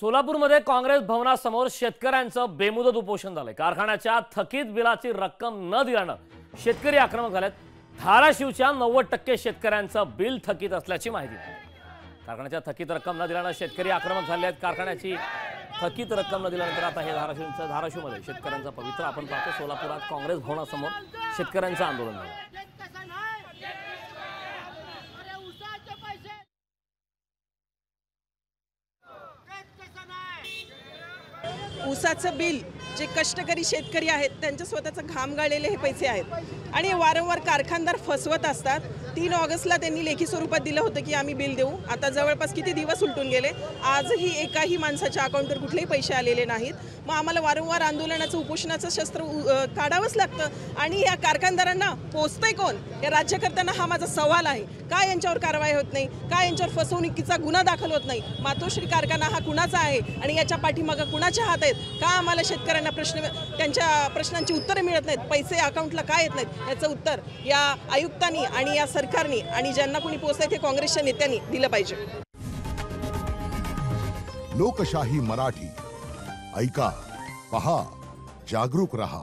सोलापूरमध्ये काँग्रेस भवनासमोर शेतकऱ्यांचं बेमुदत उपोषण झालंय। कारखान्याच्या थकीत बिलाची रक्कम न दिल्यानं शेतकरी आक्रमक झालेत। धाराशिवच्या 90% शेतकऱ्यांचं बिल थकीत असल्याची माहिती आहे। कारखान्याच्या थकीत रक्कम न दिल्यानं शेतकरी आक्रमक झाले आहेत। कारखान्याची थकीत रक्कम न दिल्यानंतर आता हे धाराशिवमध्ये शेतकऱ्यांचा पवित्र आपण पाहतो। सोलापुरात काँग्रेस भवनासमोर शेतकऱ्यांचं आंदोलन झालं। ऊसाचं बिल जे कष्टकरी शेतकरी आहेत त्यांच्या स्वतःचं घाम गाळलेले हे पैसे आहेत आणि वारंवार कारखानदार फसवत असतात। 3 ऑगस्टला त्यांनी लेखी स्वरूपात दिलं होतं की आम्ही बिल देऊ। आता जवळपास किती दिवस उलटून गेले, आजही एकाही माणसाच्या अकाउंटवर कुठलेही पैसे आलेले नाहीत। मग आम्हाला वारंवार आंदोलनाचं उपोषणाचं शस्त्र काढावंच लागतं आणि या कारखानदारांना पोचतंय कोण? या राज्यकर्त्यांना हा माझा सवाल आहे। का यांच्यावर कारवाई होत नाही? का यांच्यावर फसवणुकीचा गुन्हा दाखल होत नाही? मातोश्री कारखाना हा कुणाचा आहे आणि याच्या पाठीमागे कुणाचे हात आहेत? का आम्हाला शेतकऱ्यांना त्यांच्या प्रश्नांची उत्तरे मिळत नाहीत? पैसे अकाउंटला का येत नाहीत? याचं उत्तर या आयुक्तांनी आणि या सरकारने आणि ज्यांना कोणी पोहोचले ते काँग्रेसच्या नेत्यांनी दिलं पाहिजे। लोकशाही मराठी ऐका, पहा, जागरूक रहा।